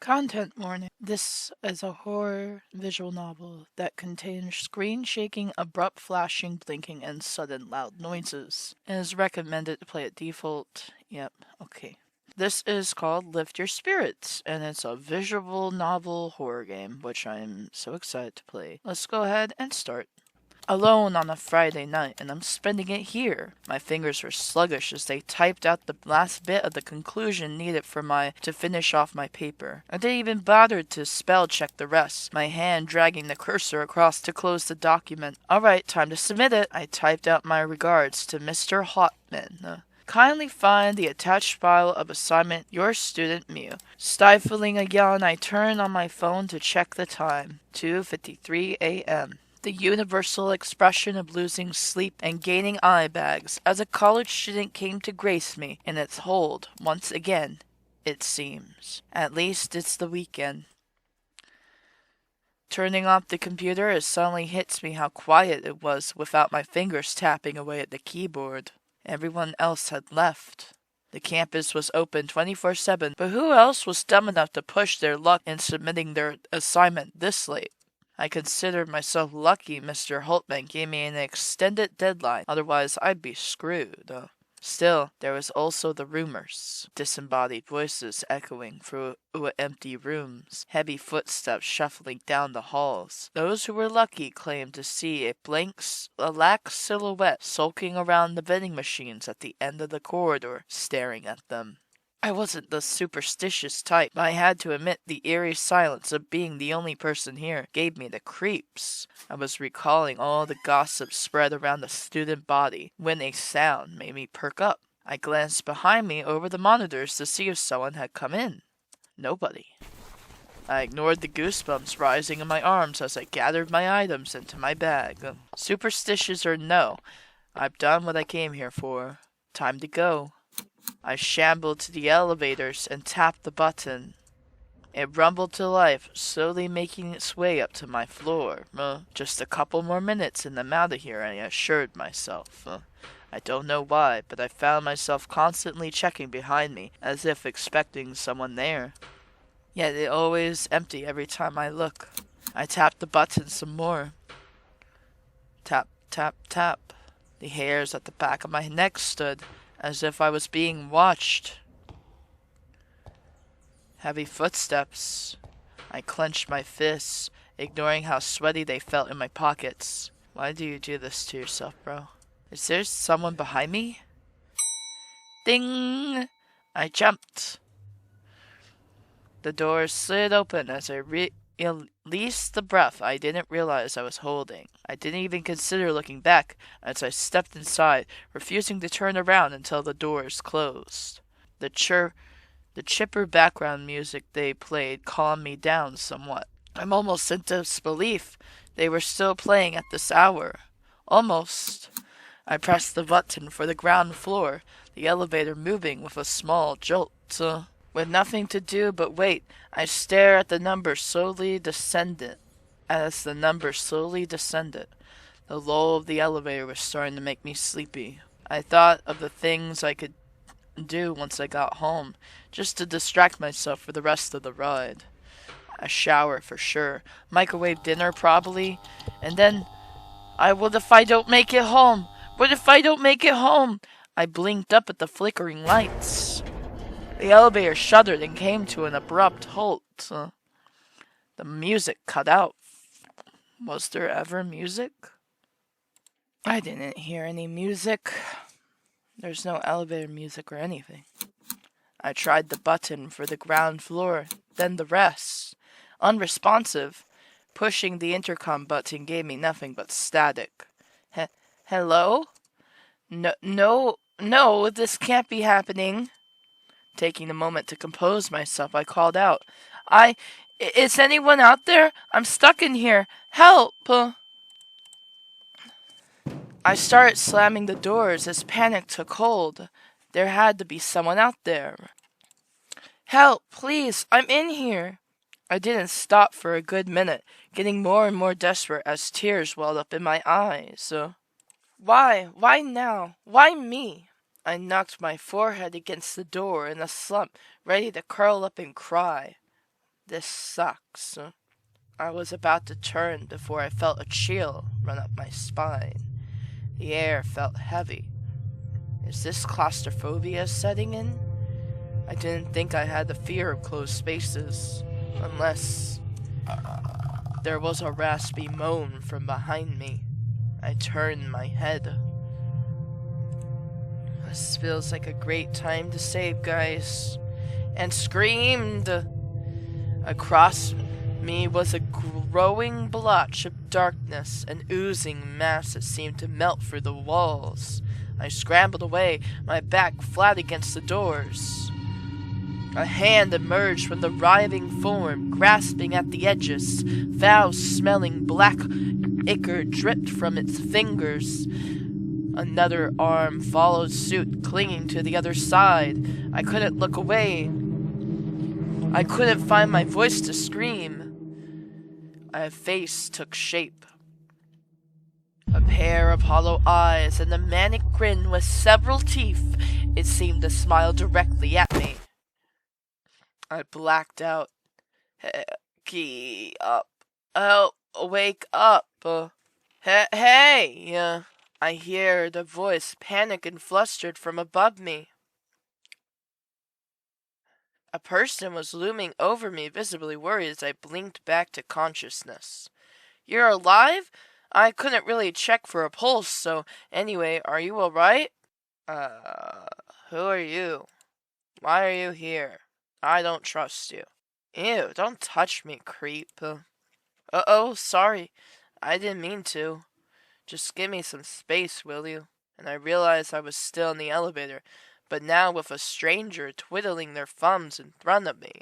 Content warning. This is a horror visual novel that contains screen shaking, abrupt flashing, blinking, and sudden loud noises. It is recommended to play at default. Yep, okay. This is called Lift Your Spirits, and it's a visual novel horror game, which I'm so excited to play. Let's go ahead and start. Alone on a Friday night, and I'm spending it here. My fingers were sluggish as they typed out the last bit of the conclusion needed to finish off my paper. I didn't even bother to spell check the rest, my hand dragging the cursor across to close the document. Alright, time to submit it. I typed out my regards to Mr. Hotman. Kindly find the attached file of assignment, your student Mew. Stifling a yawn, I turn on my phone to check the time. 2:53 a.m. The universal expression of losing sleep and gaining eye bags as a college student came to grace me in its hold once again, it seems. At least it's the weekend. Turning off the computer, it suddenly hits me how quiet it was without my fingers tapping away at the keyboard. Everyone else had left. The campus was open 24/7, but who else was dumb enough to push their luck in submitting their assignment this late? I considered myself lucky Mr. Holtman gave me an extended deadline, otherwise I'd be screwed. Still, there was also the rumors, disembodied voices echoing through empty rooms, heavy footsteps shuffling down the halls. Those who were lucky claimed to see a lax silhouette sulking around the vending machines at the end of the corridor, staring at them. I wasn't the superstitious type, but I had to admit the eerie silence of being the only person here gave me the creeps. I was recalling all the gossip spread around the student body when a sound made me perk up. I glanced behind me over the monitors to see if someone had come in. Nobody. I ignored the goosebumps rising in my arms as I gathered my items into my bag. Superstitious or no, I've done what I came here for. Time to go. I shambled to the elevators and tapped the button. It rumbled to life, slowly making its way up to my floor. Just a couple more minutes and I'm out of here, I assured myself. I don't know why, but I found myself constantly checking behind me, as if expecting someone there. Yet it always empty every time I look. I tapped the button some more. Tap, tap, tap. The hairs at the back of my neck stood, as if I was being watched. Heavy footsteps. I clenched my fists, ignoring how sweaty they felt in my pockets. Why do you do this to yourself, bro? Is there someone behind me? Ding! I jumped. The door slid open as I released the breath I didn't realize I was holding. I didn't even consider looking back as I stepped inside, refusing to turn around until the doors closed. The chipper background music they played calmed me down somewhat. I'm almost in disbelief they were still playing at this hour. Almost. I pressed the button for the ground floor, the elevator moving with a small jolt. With nothing to do but wait, I stared at the number slowly descended. As the number slowly descended, the lull of the elevator was starting to make me sleepy. I thought of the things I could do once I got home, just to distract myself for the rest of the ride. A shower for sure, microwave dinner probably, and then what if I don't make it home? What if I don't make it home? I blinked up at the flickering lights. The elevator shuddered and came to an abrupt halt. The music cut out. Was there ever music? I didn't hear any music. There's no elevator music or anything. I tried the button for the ground floor, then the rest. Unresponsive. Pushing the intercom button gave me nothing but static. Hello? No, this can't be happening. Taking a moment to compose myself, I called out, Is anyone out there? I'm stuck in here. Help! I started slamming the doors as panic took hold. There had to be someone out there. Help, please, I'm in here. I didn't stop for a good minute, getting more and more desperate as tears welled up in my eyes. Why? Why now? Why me? I knocked my forehead against the door in a slump, ready to curl up and cry. This sucks. I was about to turn before I felt a chill run up my spine. The air felt heavy. Is this claustrophobia setting in? I didn't think I had the fear of closed spaces, unless there was a raspy moan from behind me. I turned my head. This feels like a great time to save, guys. And screamed. Across me was a growing blotch of darkness, an oozing mass that seemed to melt through the walls. I scrambled away, my back flat against the doors. A hand emerged from the writhing form, grasping at the edges. Foul-smelling black ichor dripped from its fingers. Another arm followed suit, clinging to the other side. I couldn't look away. I couldn't find my voice to scream. A face took shape. A pair of hollow eyes and a manic grin with several teeth. It seemed to smile directly at me. I blacked out. Key up. Oh, wake up. Hey! I heard a voice, panicked and flustered, from above me. A person was looming over me, visibly worried as I blinked back to consciousness. You're alive? I couldn't really check for a pulse, so anyway, are you alright? Who are you? Why are you here? I don't trust you. Ew, don't touch me, creep. Uh-oh, sorry. I didn't mean to. Just give me some space, will you? And I realized I was still in the elevator, but now with a stranger twiddling their thumbs in front of me.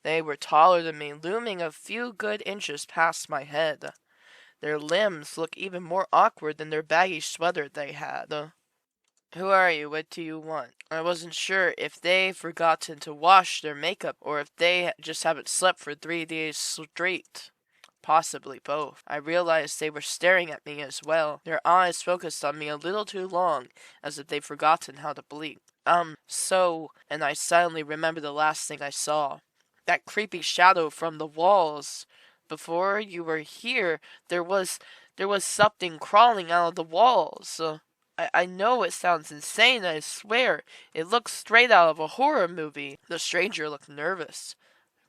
They were taller than me, looming a few good inches past my head. Their limbs looked even more awkward than their baggy sweater they had. Who are you? What do you want? I wasn't sure if they forgotten to wash their makeup or if they just haven't slept for 3 days straight. Possibly both. I realized they were staring at me as well. Their eyes focused on me a little too long, as if they'd forgotten how to blink. And I suddenly remembered the last thing I saw. That creepy shadow from the walls. Before you were here, there was something crawling out of the walls. I know it sounds insane, I swear. It looks straight out of a horror movie. The stranger looked nervous.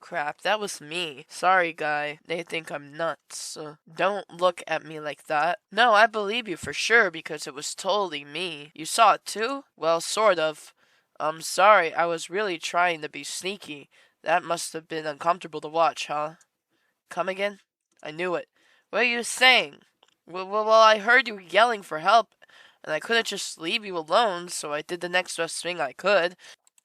Crap, that was me. Sorry, guy. They think I'm nuts. Don't look at me like that. No, I believe you for sure because it was totally me. You saw it too? Well, sort of. I'm sorry, I was really trying to be sneaky. That must have been uncomfortable to watch, huh? Come again? I knew it. What are you saying? Well, I heard you yelling for help, and I couldn't just leave you alone, so I did the next best thing I could.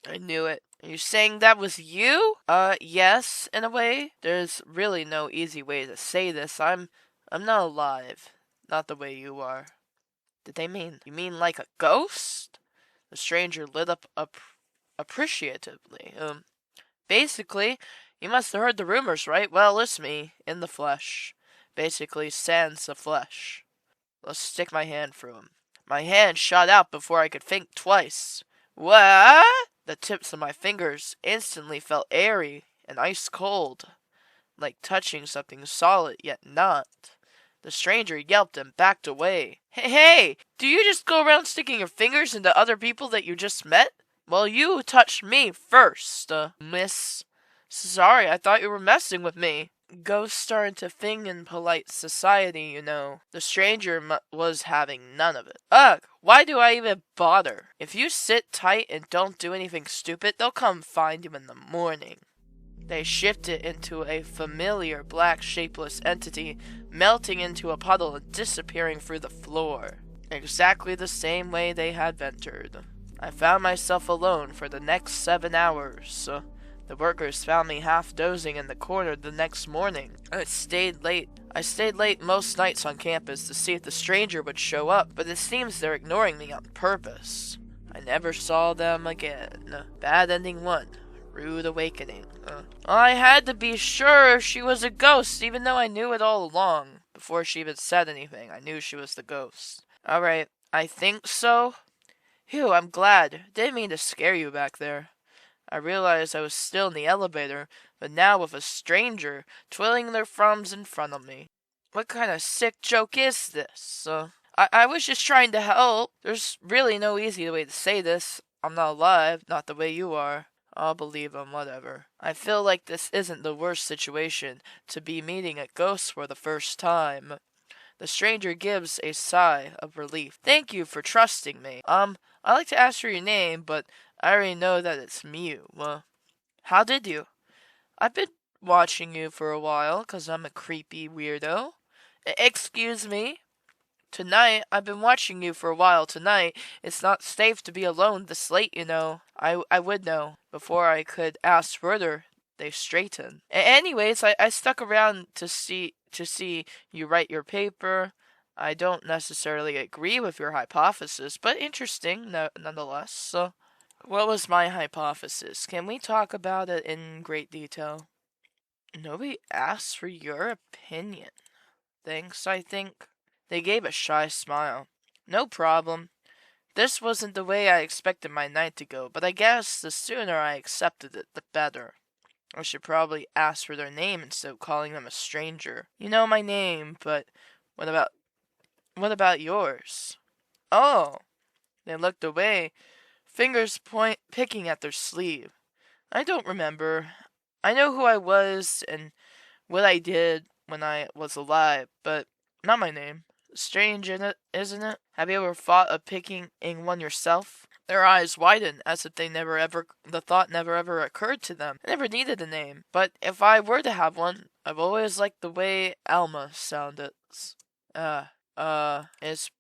I knew it. Are you saying that was you? Yes, in a way. There's really no easy way to say this. I'm not alive. Not the way you are. Did they mean? You mean like a ghost? The stranger lit up appreciatively. Basically, you must have heard the rumors, right? Well, it's me, in the flesh. Basically, sans the flesh. Let's stick my hand through him. My hand shot out before I could think twice. What? The tips of my fingers instantly felt airy and ice cold, like touching something solid yet not. The stranger yelped and backed away. Hey! Do you just go around sticking your fingers into other people that you just met? Well, you touched me first, miss. Sorry, I thought you were messing with me. Ghosts aren't a thing in polite society, you know. The stranger was having none of it. Ugh, why do I even bother? If you sit tight and don't do anything stupid, they'll come find you in the morning. They shifted into a familiar black shapeless entity, melting into a puddle and disappearing through the floor. Exactly the same way they had entered. I found myself alone for the next 7 hours. The workers found me half dozing in the corner the next morning. I stayed late most nights on campus to see if the stranger would show up, but it seems they're ignoring me on purpose. I never saw them again. Bad ending 1. Rude awakening. I had to be sure she was a ghost, even though I knew it all along. Before she even said anything, I knew she was the ghost. Alright, I think so. Phew, I'm glad. Didn't mean to scare you back there. I realized I was still in the elevator, but now with a stranger twiddling their thumbs in front of me. What kind of sick joke is this? I was just trying to help. There's really no easy way to say this. I'm not alive, not the way you are. I'll believe him, whatever. I feel like this isn't the worst situation to be meeting a ghost for the first time. The stranger gives a sigh of relief. Thank you for trusting me. I'd like to ask for your name, but I already know that it's Mew. How did you? I've been watching you for a while, 'cause I'm a creepy weirdo. Excuse me? Tonight, I've been watching you for a while tonight. It's not safe to be alone this late, you know. I would know. Before I could ask further, they straightened. Anyways, I stuck around to see you write your paper. I don't necessarily agree with your hypothesis, but interesting nonetheless. So, what was my hypothesis? Can we talk about it in great detail? Nobody asked for your opinion. Thanks, I think. They gave a shy smile. No problem. This wasn't the way I expected my night to go, but I guess the sooner I accepted it, the better. I should probably ask for their name instead of calling them a stranger. You know my name, but what about yours? Oh. They looked away, fingers picking at their sleeve. I don't remember. I know who I was and what I did when I was alive, but not my name. Strange, isn't it? Have you ever thought of picking one yourself? Their eyes widened, as if the thought never ever occurred to them. I never needed a name, but if I were to have one, I've always liked the way Alma sounded. It's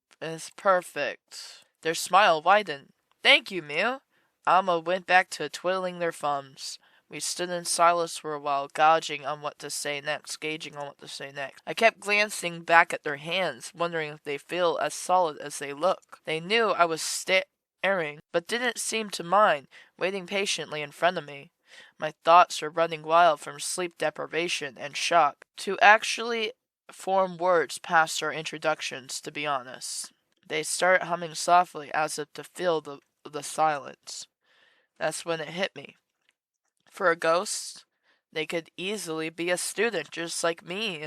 perfect. Their smile widened. Thank you, Mew. Alma went back to twiddling their thumbs. We stood in silence for a while, gauging on what to say next. I kept glancing back at their hands, wondering if they feel as solid as they look. They knew I was staring, but didn't seem to mind, waiting patiently in front of me. My thoughts were running wild from sleep deprivation and shock to actually form words past our introductions, to be honest. They started humming softly as if to fill the silence. That's when it hit me. For a ghost, they could easily be a student just like me.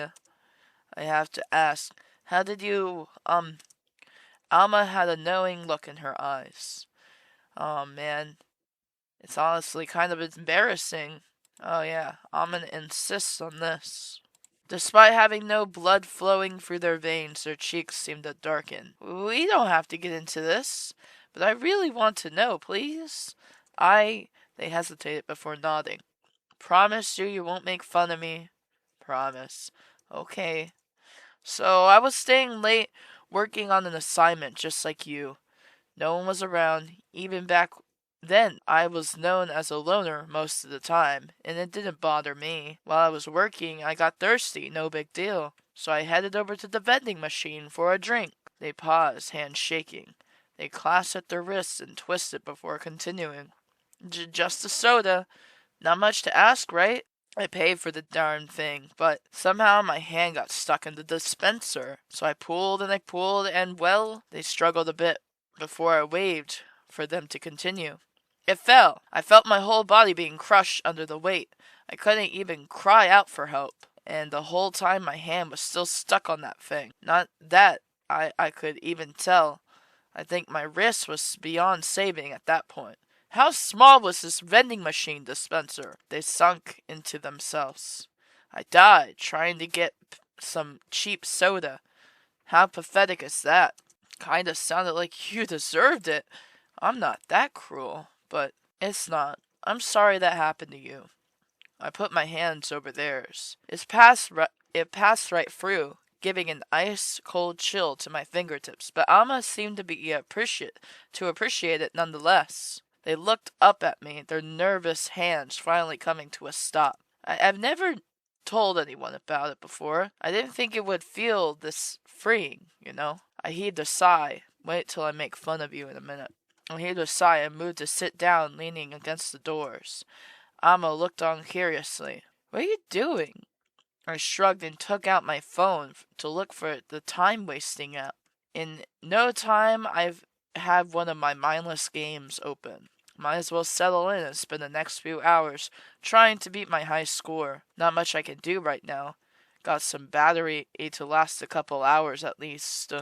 I have to ask, how did you, Alma had a knowing look in her eyes. Oh man, it's honestly kind of embarrassing. Oh yeah, Alma insists on this. Despite having no blood flowing through their veins, their cheeks seemed to darken. We don't have to get into this, but I really want to know, please. They hesitated before nodding. Promise you won't make fun of me? Promise. Okay. So I was staying late working on an assignment just like you. No one was around. Even back then, I was known as a loner most of the time, and it didn't bother me. While I was working, I got thirsty, no big deal. So I headed over to the vending machine for a drink. They paused, hands shaking. They clasped their wrists and twisted before continuing. Just a soda. Not much to ask, right? I paid for the darn thing, but somehow my hand got stuck in the dispenser. So I pulled, and well, they struggled a bit before I waved for them to continue. It fell. I felt my whole body being crushed under the weight. I couldn't even cry out for help. And the whole time my hand was still stuck on that thing. Not that I could even tell. I think my wrist was beyond saving at that point. How small was this vending machine dispenser? They sunk into themselves. I died trying to get some cheap soda. How pathetic is that? Kinda sounded like you deserved it. I'm not that cruel, but it's not. I'm sorry that happened to you. I put my hands over theirs. It passed right through, giving an ice-cold chill to my fingertips, but Alma seemed to appreciate it nonetheless. They looked up at me, their nervous hands finally coming to a stop. I've never told anyone about it before. I didn't think it would feel this freeing, you know? I heaved a sigh. Wait till I make fun of you in a minute. I heaved a sigh and moved to sit down, leaning against the doors. Alma looked on curiously. What are you doing? I shrugged and took out my phone to look for the time-wasting app. In no time, I've had one of my mindless games open. Might as well settle in and spend the next few hours trying to beat my high score. Not much I can do right now. Got some battery to last a couple hours at least.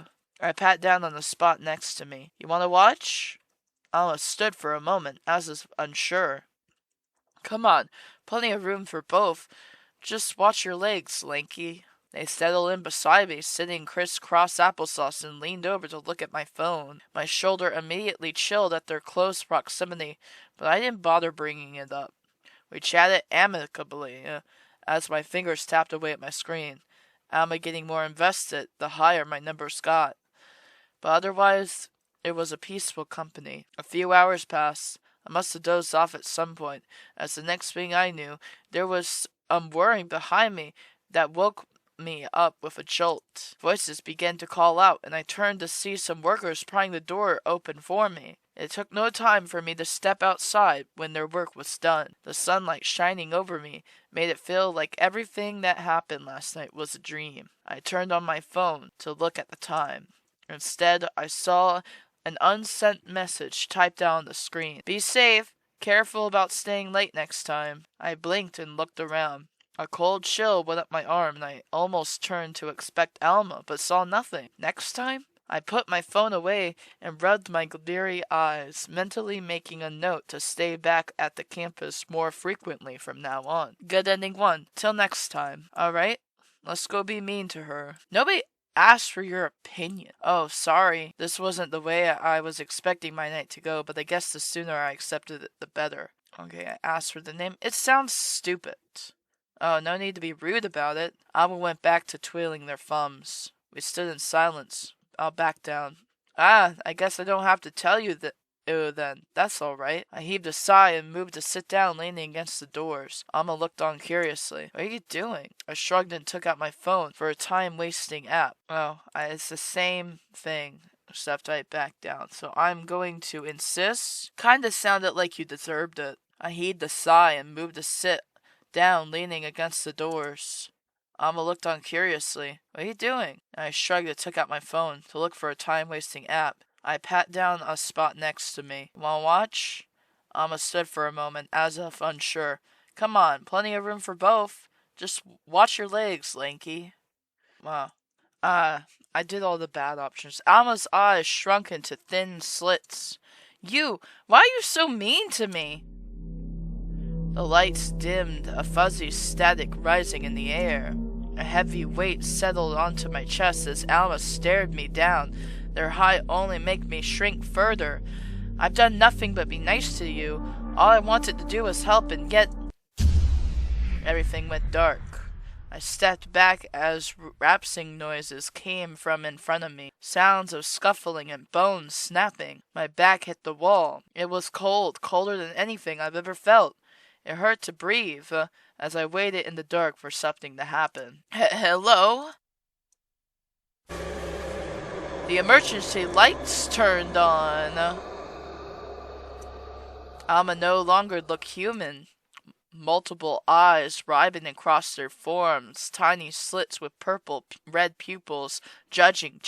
I pat down on the spot next to me. You want to watch? Alma stood for a moment, as if unsure. Come on, plenty of room for both. Just watch your legs, Lanky. They settled in beside me, sitting crisscross applesauce, and leaned over to look at my phone. My shoulder immediately chilled at their close proximity, but I didn't bother bringing it up. We chatted amicably, as my fingers tapped away at my screen. Alma getting more invested, the higher my numbers got. But otherwise, it was a peaceful company. A few hours passed. I must have dozed off at some point, as the next thing I knew, there was whirring behind me that woke me up with a jolt. Voices began to call out, and I turned to see some workers prying the door open for me. It took no time for me to step outside when their work was done. The sunlight shining over me made it feel like everything that happened last night was a dream. I turned on my phone to look at the time. Instead, I saw an unsent message typed out on the screen. Be safe. Careful about staying late next time. I blinked and looked around. A cold chill went up my arm, and I almost turned to expect Alma, but saw nothing. Next time? I put my phone away and rubbed my bleary eyes, mentally making a note to stay back at the campus more frequently from now on. Good ending 1. Till next time. Alright? Let's go be mean to her. Nobody asked for your opinion. Oh, sorry. This wasn't the way I was expecting my night to go, but I guess the sooner I accepted it, the better. Okay, I asked for the name. It sounds stupid. Oh, no need to be rude about it. Alma went back to twiddling their thumbs. We stood in silence. I'll back down. I guess I don't have to tell you that. Then. That's all right. I heaved a sigh and moved to sit down, leaning against the doors. Alma looked on curiously. What are you doing? I shrugged and took out my phone for a time-wasting app. It's the same thing, except I backed down. So I'm going to insist. Kinda sounded like you deserved it. I heaved a sigh and moved to sit down, leaning against the doors. Alma looked on curiously. What are you doing? I shrugged and took out my phone to look for a time-wasting app. I pat down a spot next to me. Want to watch? Alma stood for a moment, as if unsure. Come on, plenty of room for both. Just watch your legs, Lanky. Wow. I did all the bad options. Alma's eyes shrunk into thin slits. Why are you so mean to me? The lights dimmed, a fuzzy static rising in the air. A heavy weight settled onto my chest as Alma stared me down. Their height only made me shrink further. I've done nothing but be nice to you. All I wanted to do was help and get... Everything went dark. I stepped back as rapping noises came from in front of me. Sounds of scuffling and bones snapping. My back hit the wall. It was cold, colder than anything I've ever felt. It hurt to breathe as I waited in the dark for something to happen. Hello? The emergency lights turned on. Alma no longer looked human. Multiple eyes writhing across their forms, tiny slits with red pupils, judging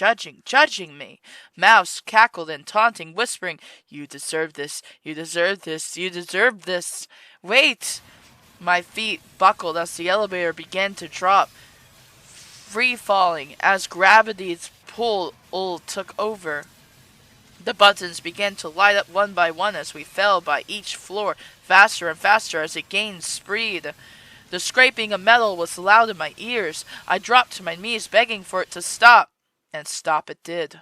me. Mouths cackled in taunting, whispering, You deserve this, you deserve this, you deserve this. Wait! My feet buckled as the elevator began to drop, free-falling as gravity's pull took over. The buttons began to light up one by one as we fell by each floor, faster and faster as it gained speed. The scraping of metal was loud in my ears. I dropped to my knees, begging for it to stop. And stop it did.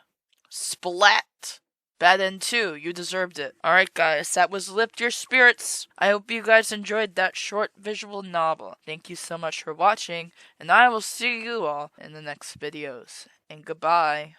Splat! Bad end 2, you deserved it. Alright guys, that was Lift Your Spirits. I hope you guys enjoyed that short visual novel. Thank you so much for watching, and I will see you all in the next videos. And goodbye.